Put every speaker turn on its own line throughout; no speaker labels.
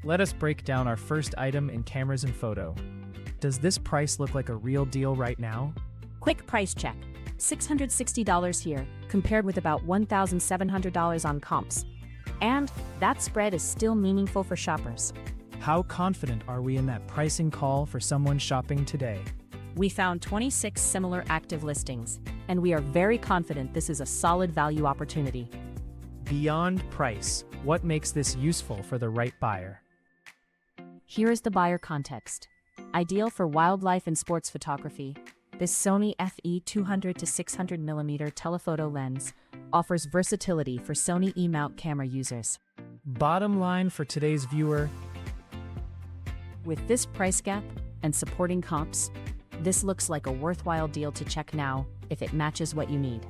Let us break down our first item in cameras and photo. Does this price look like a real deal right now?
Quick price check. $660 here, compared with about $1,700 on comps. And that spread is still meaningful for shoppers.
How confident are we in that pricing call for someone shopping today?
We found 26 similar active listings, and we are very confident this is a solid value opportunity.
Beyond price, what makes this useful for the right buyer?
Here is the buyer context. Ideal for wildlife and sports photography, this Sony FE 200-600mm telephoto lens offers versatility for Sony E-mount camera users.
Bottom line for today's viewer,
with this price gap and supporting comps, this looks like a worthwhile deal to check now if it matches what you need.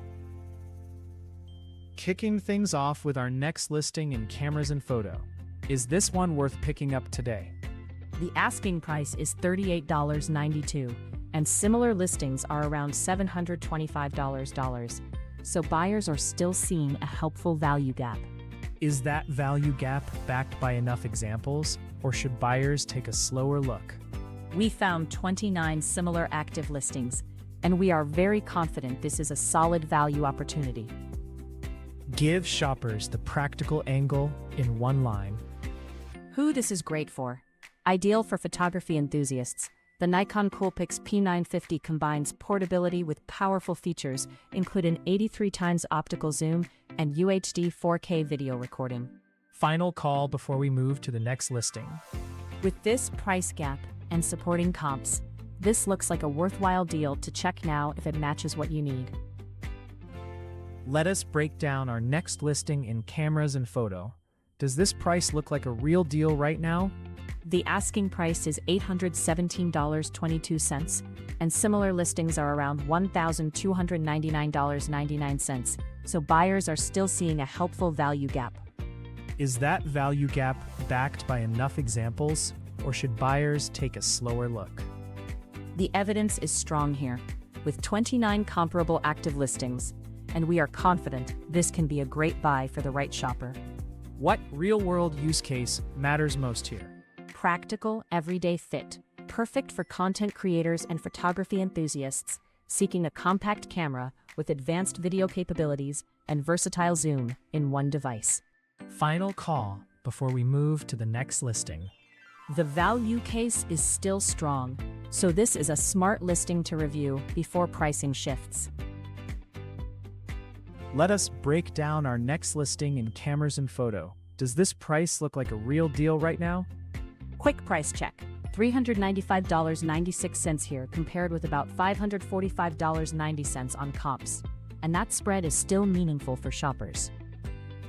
Kicking things off with our next listing in cameras and photo. Is this one worth picking up today?
The asking price is $38.92, and similar listings are around $725, so buyers are still seeing a helpful value gap.
Is that value gap backed by enough examples, or should buyers take a slower look?
We found 29 similar active listings, and we are very confident this is a solid value opportunity.
Give shoppers the practical angle in one line.
Who this is great for? Ideal for photography enthusiasts, the Nikon Coolpix P950 combines portability with powerful features, including 83x optical zoom and UHD 4K video recording.
Final call before we move to the next listing.
With this price gap and supporting comps, this looks like a worthwhile deal to check now if it matches what you need.
Let us break down our next listing in cameras and photo. Does this price look like a real deal right now?
The asking price is $817.22, and similar listings are around $1,299.99, so buyers are still seeing a helpful value gap.
Is that value gap backed by enough examples, or should buyers take a slower look?
The evidence is strong here, with 29 comparable active listings, and we are confident this can be a great buy for the right shopper.
What real-world use case matters most here?
Practical, everyday fit, perfect for content creators and photography enthusiasts seeking a compact camera with advanced video capabilities and versatile zoom in one device.
Final call before we move to the next listing.
The value case is still strong, so this is a smart listing to review before pricing shifts.
Let us break down our next listing in cameras and photo. Does this price look like a real deal right now?
Quick price check. $395.96 here, compared with about $545.90 on comps. And that spread is still meaningful for shoppers.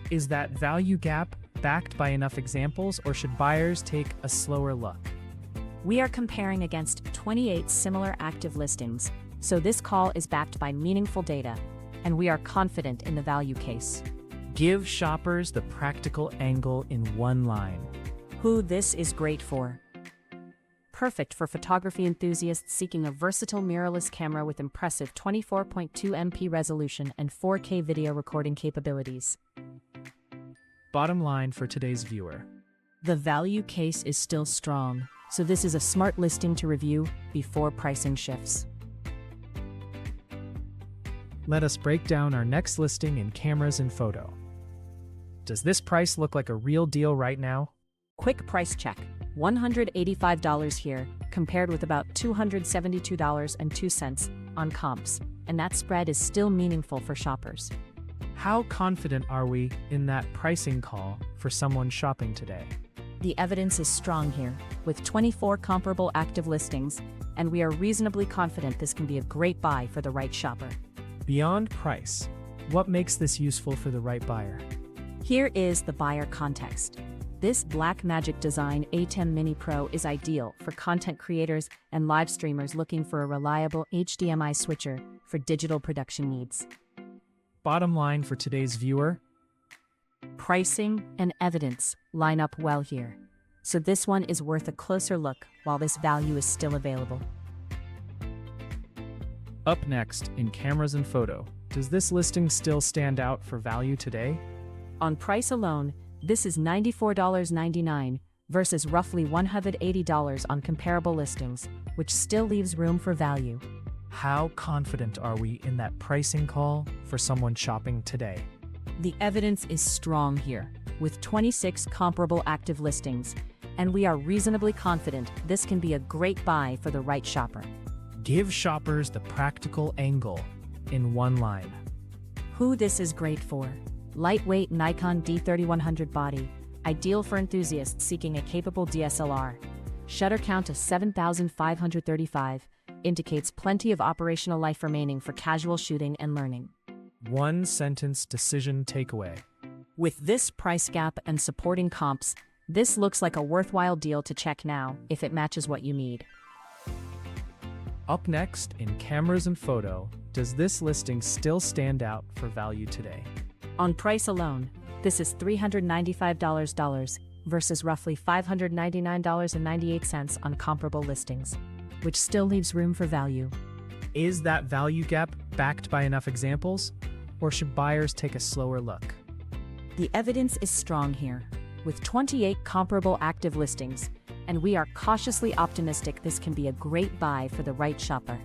Is that value gap backed by enough examples, or should buyers take a slower look?
We are comparing against 28 similar active listings, so this call is backed by meaningful data, and we are confident in the value case.
Give shoppers the practical angle in one line.
Who this is great for? Perfect for photography enthusiasts seeking a versatile mirrorless camera with impressive 24.2 MP resolution and 4K video recording capabilities.
Bottom line for today's viewer.
The value case is still strong, so this is a smart listing to review before pricing shifts.
Let us break down our next listing in cameras and photo. Does this price look like a real deal right now?
Quick price check. $185 here, compared with about $272.02 on comps, and that spread is still meaningful for shoppers.
How confident are we in that pricing call for someone shopping today?
The evidence is strong here, with 24 comparable active listings, and we are reasonably confident this can be a great buy for the right shopper.
Beyond price, what makes this useful for the right buyer?
Here is the buyer context. This Blackmagic design ATEM Mini Pro is ideal for content creators and live streamers looking for a reliable HDMI switcher for digital production needs.
Bottom line for today's viewer.
Pricing and evidence line up well here, so this one is worth a closer look while this value is still available.
Up next in cameras and photo, does this listing still stand out for value today?
On price alone, this is $94.99 versus roughly $180 on comparable listings, which still leaves room for value.
How confident are we in that pricing call for someone shopping today?
The evidence is strong here, with 26 comparable active listings, and we are reasonably confident this can be a great buy for the right shopper.
Give shoppers the practical angle in one line.
Who this is great for. Lightweight Nikon D3100 body, ideal for enthusiasts seeking a capable DSLR. Shutter count of 7,535, indicates plenty of operational life remaining for casual shooting and learning.
One sentence decision takeaway.
With this price gap and supporting comps, this looks like a worthwhile deal to check now if it matches what you need.
Up next in cameras and photo, does this listing still stand out for value today?
On price alone, this is $395 versus roughly $599.98 on comparable listings, which still leaves room for value.
Is that value gap backed by enough examples, or should buyers take a slower look?
The evidence is strong here, with 28 comparable active listings, and we are cautiously optimistic this can be a great buy for the right shopper.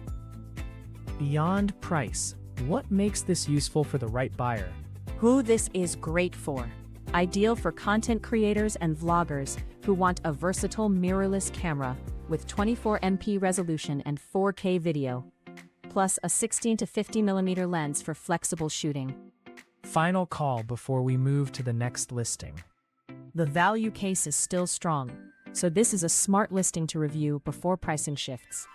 Beyond price, what makes this useful for the right buyer?
Who this is great for. Ideal for content creators and vloggers who want a versatile mirrorless camera with 24MP resolution and 4K video, plus a 16 to 50mm lens for flexible shooting.
Final call before we move to the next listing.
The value case is still strong, so this is a smart listing to review before pricing shifts.